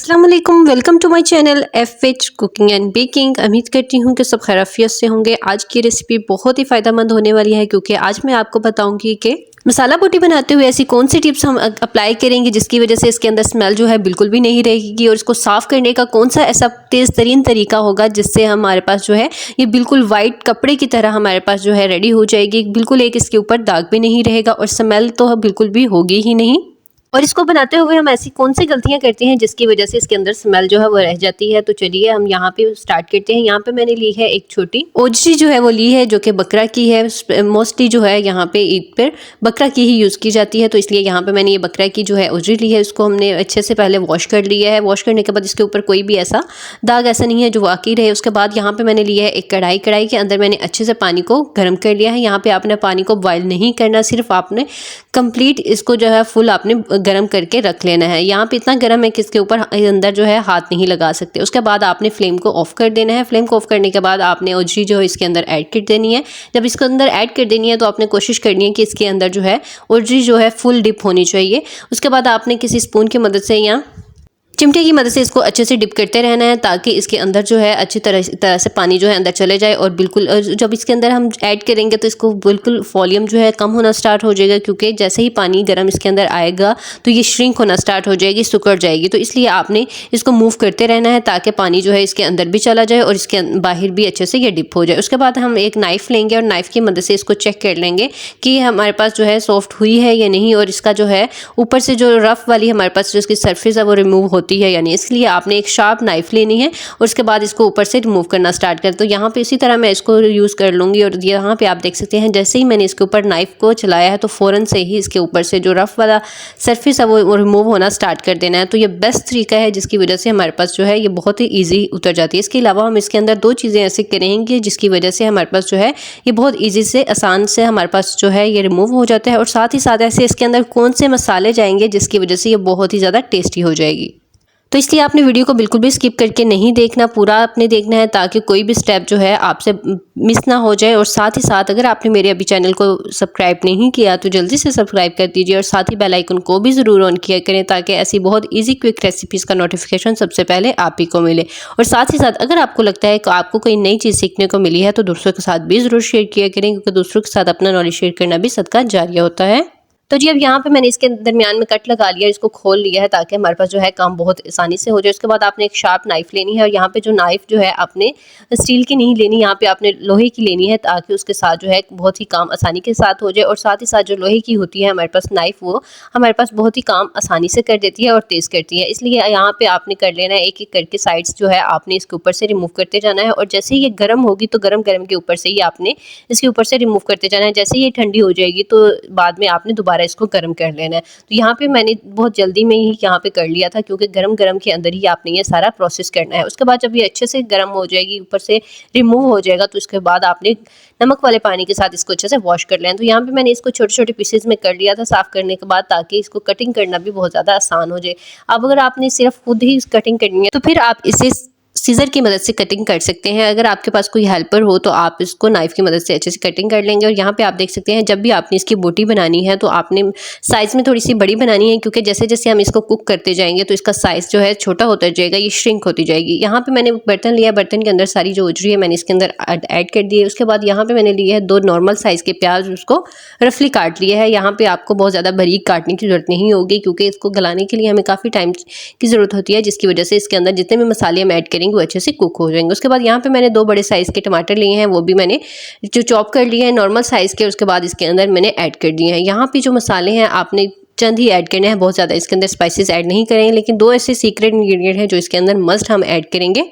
अस्सलाम वालेकुम, welcome to my channel FH cooking and baking. उम्मीद करती हूँ कि सब खैरियत से होंगे। आज की रेसिपी बहुत ही फ़ायदेमंद होने वाली है क्योंकि आज मैं आपको बताऊंगी कि मसाला बोटी बनाते हुए ऐसी कौन सी टिप्स हम अप्लाई करेंगे जिसकी वजह से इसके अंदर स्मेल जो है बिल्कुल भी नहीं रहेगी, और इसको साफ़ करने का कौन सा ऐसा तेज़ तरीन तरीका होगा जिससे हमारे पास जो है ये बिल्कुल वाइट कपड़े की तरह हमारे पास जो है रेडी हो जाएगी। बिल्कुल एक इसके ऊपर दाग भी नहीं रहेगा और स्मेल तो बिल्कुल भी होगी ही नहीं। और इसको बनाते हुए हम ऐसी कौन सी गलतियां करते हैं जिसकी वजह से इसके अंदर स्मेल जो है वो रह जाती है। तो चलिए हम यहाँ पे स्टार्ट करते हैं। यहाँ पे मैंने ली है एक छोटी ओजरी जो है वो ली है जो कि बकरा की है। मोस्टली जो है यहाँ पे ईद पर बकरा की ही यूज़ की जाती है, तो इसलिए यहाँ पे मैंने ये बकरा की जो है ओजरी ली है। इसको हमने अच्छे से पहले वॉश कर लिया है। वॉश करने के बाद इसके ऊपर कोई भी ऐसा दाग ऐसा नहीं है जो बाकी रहे। उसके बाद यहाँ पे मैंने लिया है एक कढ़ाई। कढ़ाई के अंदर मैंने अच्छे से पानी को गर्म कर लिया है। यहाँ पे आपने पानी को बॉयल नहीं करना, सिर्फ आपने कंप्लीट इसको जो है फुल आपने गर्म करके रख लेना है। यहाँ पे इतना गर्म है कि इसके ऊपर अंदर जो है हाथ नहीं लगा सकते। उसके बाद आपने फ्लेम को ऑफ कर देना है। फ्लेम को ऑफ करने के बाद आपने ओजरी जो है इसके अंदर ऐड कर देनी है। जब इसके अंदर ऐड कर देनी है तो आपने कोशिश करनी है कि इसके अंदर जो है ओजरी जो है फुल डिप होनी चाहिए। उसके बाद आपने किसी स्पून की मदद से या चिमटे की मदद से इसको अच्छे से डिप करते रहना है ताकि इसके अंदर जो है अच्छी तरह से पानी जो है अंदर चले जाए। और बिल्कुल जब इसके अंदर हम ऐड करेंगे तो इसको बिल्कुल वॉल्यूम जो है कम होना स्टार्ट हो जाएगा, क्योंकि जैसे ही पानी गर्म इसके अंदर आएगा तो ये श्रिंक होना स्टार्ट हो जाएगी, सुकड़ जाएगी। तो इसलिए आपने इसको मूव करते रहना है ताकि पानी जो है इसके अंदर भी चला जाए और इसके बाहर भी अच्छे से ये डिप हो जाए। उसके बाद हम एक नाइफ़ लेंगे और नाइफ़ की मदद से इसको चेक कर लेंगे कि हमारे पास जो है सॉफ्ट हुई है या नहीं, और इसका जो है ऊपर से जो रफ़ वाली हमारे पास जो इसकी सरफेस है वो रिमूव होती है यानी। इसलिए आपने एक शार्प नाइफ लेनी है और उसके बाद इसको ऊपर से रिमूव करना स्टार्ट कर। तो यहाँ पे इसी तरह मैं इसको यूज़ कर लूँगी। और यहाँ पे आप देख सकते हैं जैसे ही मैंने इसके ऊपर नाइफ को चलाया है तो फ़ौरन से ही इसके ऊपर से जो रफ़ वाला सरफेस है वो रिमूव होना स्टार्ट कर देना है। तो ये बेस्ट तरीका है जिसकी वजह से हमारे पास जो है ये बहुत ही ईजी उतर जाती है। इसके अलावा हम इसके अंदर दो चीज़ें ऐसे करेंगे जिसकी वजह से हमारे पास जो है ये बहुत ईजी से आसान से हमारे पास जो है ये रिमूव हो जाता है। और साथ ही साथ ऐसे इसके अंदर कौन से मसाले जाएंगे जिसकी वजह से ये बहुत ही ज़्यादा टेस्टी हो जाएगी। तो इसलिए आपने वीडियो को बिल्कुल भी स्किप करके नहीं देखना, पूरा आपने देखना है ताकि कोई भी स्टेप जो है आपसे मिस ना हो जाए। और साथ ही साथ अगर आपने मेरे अभी चैनल को सब्सक्राइब नहीं किया तो जल्दी से सब्सक्राइब कर दीजिए और साथ ही बेल आइकन को भी ज़रूर ऑन किया करें ताकि ऐसी बहुत इजी क्विक रेसिपीज़ का नोटिफिकेशन सबसे पहले आप ही को मिले। और साथ ही साथ अगर आपको लगता है कि आपको कोई नई चीज़ सीखने को मिली है तो दूसरों के साथ भी ज़रूर शेयर किया करें, क्योंकि दूसरों के साथ अपना नॉलेज शेयर करना भी सदका जारिया होता है। तो जी अब यहाँ पे मैंने इसके दरमियान में कट लगा लिया, इसको खोल लिया है ताकि हमारे पास जो है काम बहुत आसानी से हो जाए। उसके बाद आपने एक शार्प नाइफ लेनी है और यहाँ पे जो नाइफ जो है आपने स्टील की नहीं लेनी, यहाँ पे आपने लोहे की लेनी है ताकि उसके साथ जो है बहुत ही काम आसानी के साथ हो जाए। और साथ ही साथ जो लोहे की होती है हमारे पास नाइफ, वो हमारे पास बहुत ही काम आसानी से कर देती है और तेज़ करती है। इसलिए यहाँ पे आपने कर लेना है एक एक करके साइड्स जो है आपने इसके ऊपर से रिमूव करते जाना है। और जैसे ही ये गर्म होगी तो गर्म के ऊपर से ही आपने इसके ऊपर से रिमूव करते जाना है। जैसे ही ये ठंडी हो जाएगी तो बाद में आपने दोबारा इसको गर्म कर लेना है। तो यहाँ पे मैंने बहुत जल्दी में ही यहाँ पे कर लिया था क्योंकि गरम के अंदर ही आपने ये सारा प्रोसेस करना है। उसके बाद जब ये अच्छे से गर्म हो जाएगी, ऊपर से रिमूव हो जाएगा, तो उसके बाद आपने नमक वाले पानी के साथ इसको अच्छे से वॉश कर लेना। तो यहाँ पे मैंने इसको छोटे छोटे पीसेज में कर लिया था साफ़ करने के बाद, ताकि इसको कटिंग करना भी बहुत ज़्यादा आसान हो जाए। अब अगर आपने सिर्फ खुद ही कटिंग करनी है तो फिर आप इसे सीज़र की मदद से कटिंग कर सकते हैं। अगर आपके पास कोई हेल्पर हो तो आप इसको नाइफ़ की मदद से अच्छे से कटिंग कर लेंगे। और यहाँ पे आप देख सकते हैं जब भी आपने इसकी बोटी बनानी है तो आपने साइज़ में थोड़ी सी बड़ी बनानी है, क्योंकि जैसे जैसे हम इसको कुक करते जाएंगे तो इसका साइज़ जो है छोटा होता जाएगा, ये श्रिंक होती जाएगी। यहाँ पे मैंने बर्तन लिया, बर्तन के अंदर सारी जो ओजरी है मैंने इसके अंदर ऐड कर दी है। उसके बाद यहाँ पे मैंने लिए है दो नॉर्मल साइज़ के प्याज, उसको रफली काट लिया है। यहाँ पे आपको बहुत ज़्यादा बारीक काटने की ज़रूरत नहीं होगी क्योंकि इसको गलाने के लिए हमें काफ़ी टाइम की ज़रूरत होती है, जिसकी वजह से इसके अंदर जितने भी मसाले हम ऐड करेंगे वो अच्छे से कुक हो जाएंगे। उसके बाद यहाँ पे मैंने दो बड़े साइज़ के टमाटर लिए हैं, वो भी मैंने जो चॉप कर लिए हैं नॉर्मल साइज़ के। उसके बाद इसके अंदर मैंने ऐड कर दिए हैं। यहाँ पे जो मसाले हैं आपने चंद ही ऐड करने हैं, बहुत ज़्यादा इसके अंदर स्पाइसेस ऐड नहीं करेंगे, लेकिन दो ऐसे सीक्रेट इंग्रेडिएंट हैं जो इसके अंदर मस्ट हम ऐड करेंगे,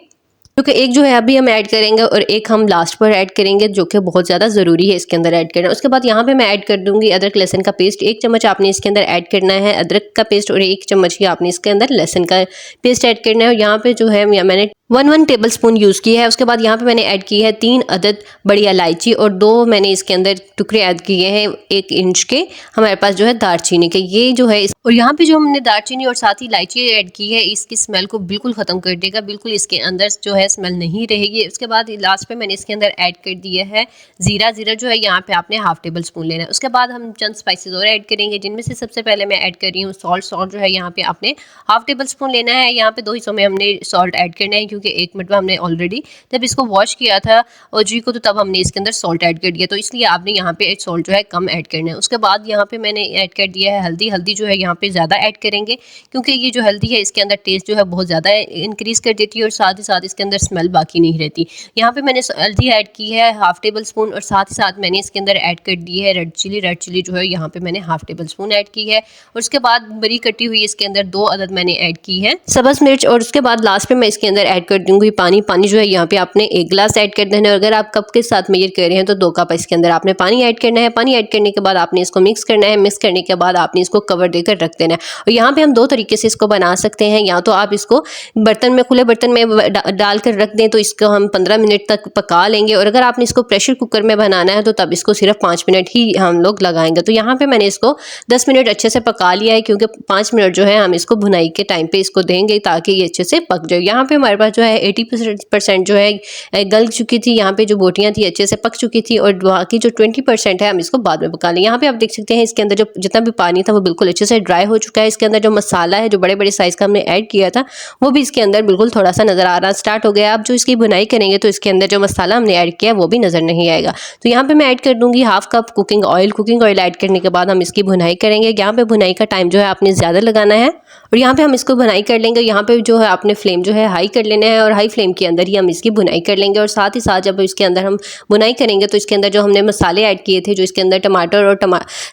क्योंकि एक जो है अभी हम ऐड करेंगे और एक हम लास्ट पर ऐड करेंगे, जो कि बहुत ज़्यादा ज़रूरी है इसके अंदर ऐड करना। उसके बाद यहाँ पे मैं ऐड कर दूंगी अदरक लहसुन का पेस्ट। 1 चम्मच आपने इसके अंदर ऐड करना है अदरक का पेस्ट और 1 चम्मच ही आपने इसके अंदर लहसुन का पेस्ट ऐड करना है। और यहाँ पे जो है मैंने 1 टेबल स्पून यूज़ की है। उसके बाद यहाँ पे मैंने ऐड की है 3 अदद बड़ी इलायची और 2 मैंने इसके अंदर टुकड़े ऐड किए हैं 1 इंच के हमारे पास जो है दालचीनी के। ये जो है और यहाँ पे जो हमने दालचीनी और साथ ही इलायची ऐड की है इसकी स्मेल को बिल्कुल ख़त्म कर देगा, बिल्कुल इसके अंदर जो है स्मेल नहीं रहेगी। उसके बाद लास्ट पे मैंने इसके अंदर ऐड कर दिया है ज़ीरा। ज़ीरा जो है यहाँ पे आपने हाफ टेबल स्पून लेना है। उसके बाद हम चंद स्पाइसेस और ऐड करेंगे, जिनमें से सबसे पहले मैं ऐड कर रही हूँ सॉल्ट। सॉल्ट जो है यहाँ पे आपने हाफ टेबल स्पून लेना है। यहाँ पे 2 हिस्सों में हमने सॉल्ट ऐड करना है, क्योंकि 1 मिनट में हमने ऑलरेडी जब इसको वॉश किया था ओजी को, तो तब हमने इसके अंदर सॉल्ट ऐड कर दिया, तो इसलिए आपने यहाँ पे सॉल्ट जो है कम ऐड करना है। उसके बाद यहाँ पे मैंने ऐड कर दिया है हल्दी। हल्दी जो है यहाँ पे ज़्यादा ऐड करेंगे, क्योंकि ये जो हल्दी है इसके अंदर टेस्ट जो है बहुत ज़्यादा इंक्रीज़ कर देती है और साथ ही साथ इसके अंदर स्मेल बाकी नहीं रहती। यहाँ पे मैंने हल्दी ऐड की है हाफ टेबल स्पून और साथ ही साथ मैंने इसके अंदर ऐड कर दी है रेड चिली। रेड चिली जो है यहाँ पे मैंने हाफ टेबल स्पून ऐड की है। और उसके बाद बरी कटी हुई इसके अंदर 2 अदद मैंने ऐड की है सब्ज़ मिर्च। और उसके बाद लास्ट में मैं इसके अंदर ऐड कर दूंगी पानी। पानी जो है यहाँ पे आपने 1 गिलास ऐड कर देना है। अगर आप कप के साथ मेजर कर रहे हैं तो 2 कप इसके अंदर आपने पानी ऐड करना है। पानी ऐड करने के बाद आपने इसको मिक्स करना है। मिक्स करने के बाद आपने इसको कवर देकर रख देना है। और यहाँ पे हम 2 तरीके से इसको बना सकते हैं, या तो आप इसको बर्तन में, खुले बर्तन में डाल कर रख दें तो इसको हम 15 मिनट तक पका लेंगे। और अगर आपने इसको प्रेशर कुकर में बनाना है तो तब इसको सिर्फ 5 मिनट ही हम लोग लगाएंगे। तो यहाँ पे मैंने इसको 10 मिनट अच्छे से पका लिया है, क्योंकि 5 मिनट जो है हम इसको भुनाई के टाइम पे इसको देंगे ताकि ये अच्छे से पक जाए। यहाँ पे हमारे पास जो है 80% जो है गल चुकी थी। यहाँ पे जो बोटियाँ थी अच्छे से पक चुकी थी और बाकी जो 20% है हम इसको बाद में पका लें। यहाँ पे आप देख सकते हैं इसके अंदर जो जितना भी पानी था वो बिल्कुल अच्छे से ड्राई हो चुका है। इसके अंदर जो मसाला है जो बड़े बड़े साइज़ का हमने ऐड किया था वो भी इसके अंदर बिल्कुल थोड़ा सा नज़र आना स्टार्ट हो गया। अब जो इसकी भुनाई करेंगे तो इसके अंदर जो मसाला हमने ऐड किया वो भी नज़र नहीं आएगा। तो यहाँ पे मैं ऐड कर दूंगी half cup cooking oil. Cooking oil add करने के बाद हम इसकी भुनाई करेंगे। यहाँ पे भुनाई का टाइम जो है आपने ज़्यादा लगाना है और यहाँ पे हम इसको भुनाई कर लेंगे। यहाँ पे जो है आपने फ्लेम जो है हाई कर लेना है और हाई फ्लेम के अंदर ही हम इसकी भुनाई कर लेंगे। और साथ ही साथ जब इसके अंदर हम भुनाई करेंगे तो इसके अंदर जो हमने मसाले ऐड किए थे, जो इसके अंदर टमाटर और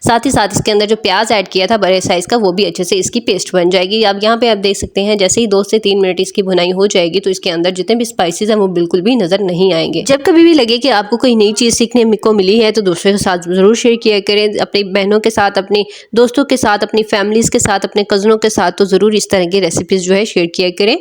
साथ ही साथ इसके अंदर जो प्याज ऐड किया था बड़े साइज़ का, वो भी अच्छे से इसकी पेस्ट बन जाएगी। अब यहाँ पे आप देख सकते हैं जैसे ही 2 से 3 मिनट इसकी भुनाई हो जाएगी तो इसके अंदर जितने भी स्पाइसेस हैं वो बिल्कुल भी नज़र नहीं आएंगे। जब कभी भी लगे कि आपको कोई नई चीज़ सीखने को मिली है तो दूसरों के साथ ज़रूर शेयर किया करें, अपनी बहनों के साथ, अपनी दोस्तों के साथ, अपनी फैमिलीज़ के साथ, अपने कज़नों के साथ, तो ज़रूर इस तरह की रेसिपीज़ जो है शेयर किया करें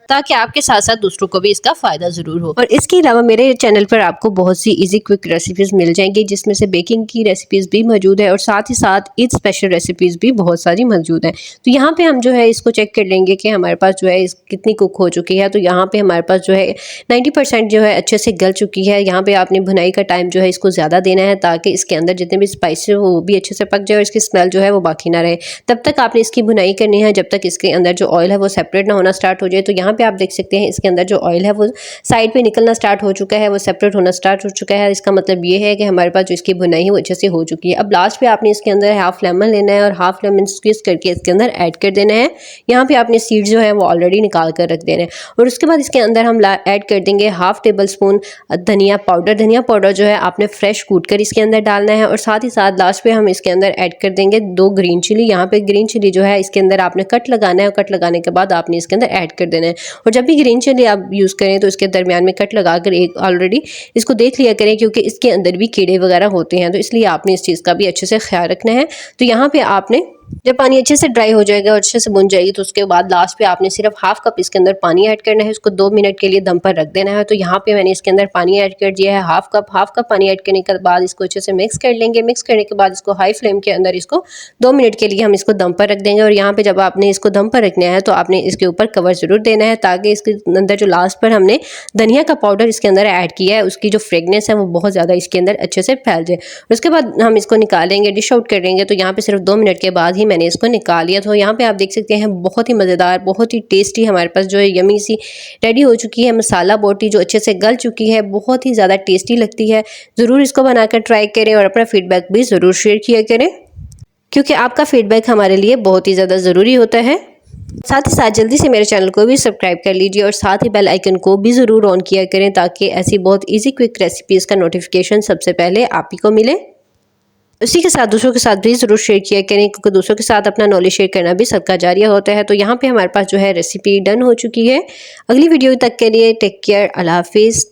ताकि आपके साथ साथ दूसरों को भी इसका फ़ायदा ज़रूर हो। और इसके अलावा मेरे चैनल पर आपको बहुत सी इजी क्विक रेसिपीज़ मिल जाएंगी, जिसमें से बेकिंग की रेसिपीज़ भी मौजूद है और साथ ही साथ ईद स्पेशल रेसिपीज़ भी बहुत सारी मौजूद हैं। तो यहाँ पे हम जो है इसको चेक कर लेंगे कि हमारे पास जो है कितनी कुक हो चुकी है। तो यहाँ पे हमारे पास जो है 90% जो है अच्छे से गल चुकी है। यहाँ पे आपने भुनाई का टाइम जो है इसको ज़्यादा देना है ताकि इसके अंदर जितने भी स्पाइसेस हो वो भी अच्छे से पक जाए और इसकी स्मेल जो है वो बाकी ना रहे। तब तक आपने इसकी भुनाई करनी है जब तक इसके अंदर जो ऑयल है वो सेपरेट ना होना स्टार्ट हो जाए। तो यहाँ पे आप देख सकते हैं इसके अंदर जो ऑयल है वो साइड पे निकलना स्टार्ट हो चुका है, वो सेपरेट होना स्टार्ट हो चुका है। इसका मतलब ये है कि हमारे पास जो इसकी भुनाई है वो अच्छे से हो चुकी है। अब लास्ट पे आपने इसके अंदर हाफ लेमन लेना है और हाफ लेमन स्क्वीज करके इसके अंदर ऐड कर देना है। यहाँ पे आपने सीड जो है वो ऑलरेडी निकाल कर रख देना है। और उसके बाद इसके अंदर हम ऐड कर देंगे हाफ टेबल स्पून धनिया पाउडर। धनिया पाउडर जो है आपने फ्रेश कूट कर इसके अंदर डालना है। और साथ ही साथ लास्ट पे हम इसके अंदर ऐड कर देंगे 2 ग्रीन चिली। यहाँ पे ग्रीन चिली जो है इसके अंदर आपने कट लगाना है और कट लगाने के बाद आपने इसके अंदर ऐड कर देना है। और जब भी ग्रीन चिली आप यूज़ करें तो इसके दरमियान में कट लगाकर एक ऑलरेडी इसको देख लिया करें, क्योंकि इसके अंदर भी कीड़े वगैरह होते हैं, तो इसलिए आपने इस चीज़ का भी अच्छे से ख्याल रखना है। तो यहाँ पे आपने जब पानी अच्छे से ड्राई हो जाएगा और अच्छे से बुन जाएगी तो उसके बाद लास्ट पे आपने सिर्फ हाफ कप इसके अंदर पानी ऐड करना है। उसको 2 मिनट के लिए दम पर रख देना है। तो यहाँ पे मैंने इसके अंदर पानी ऐड कर दिया है हाफ कप पानी ऐड करने के बाद इसको अच्छे से मिक्स कर लेंगे। मिक्स करने के बाद इसको हाई फ्लेम के अंदर इसको 2 मिनट के लिए हम इसको दम पर रख देंगे। और यहाँ पे जब आपने इसको दम पर रखना है तो आपने इसके ऊपर कवर ज़रूर देना है ताकि इसके अंदर जो लास्ट पर हमने धनिया का पाउडर इसके अंदर ऐड किया है उसकी जो फ्रेगनेंस है वो बहुत ज़्यादा इसके अंदर अच्छे से फैल जाए। उसके बाद हम इसको निकालेंगे, डिश आउट करेंगे। तो यहाँ पे सिर्फ 2 मिनट के बाद ही मैंने इसको निकाल लिया। तो यहाँ पे आप देख सकते हैं बहुत ही मज़ेदार, बहुत ही टेस्टी हमारे पास जो है यमी सी रेडी हो चुकी है मसाला बोटी, जो अच्छे से गल चुकी है, बहुत ही ज़्यादा टेस्टी लगती है। ज़रूर इसको बनाकर ट्राई करें और अपना फीडबैक भी ज़रूर शेयर किया करें, क्योंकि आपका फीडबैक हमारे लिए बहुत ही ज़्यादा ज़रूरी होता है। साथ ही साथ जल्दी से मेरे चैनल को भी सब्सक्राइब कर लीजिए और साथ ही बेल आइकन को भी ज़रूर ऑन किया करें ताकि ऐसी बहुत ईजी क्विक रेसिपीज़ का नोटिफिकेशन सबसे पहले आप ही को मिले। उसी के साथ दूसरों के साथ भी ज़रूर शेयर किया करें, क्योंकि दूसरों के साथ अपना नॉलेज शेयर करना भी सदका जारिया होता है। तो यहाँ पे हमारे पास जो है रेसिपी डन हो चुकी है। अगली वीडियो तक के लिए टेक केयर, अल्लाह हाफिज़।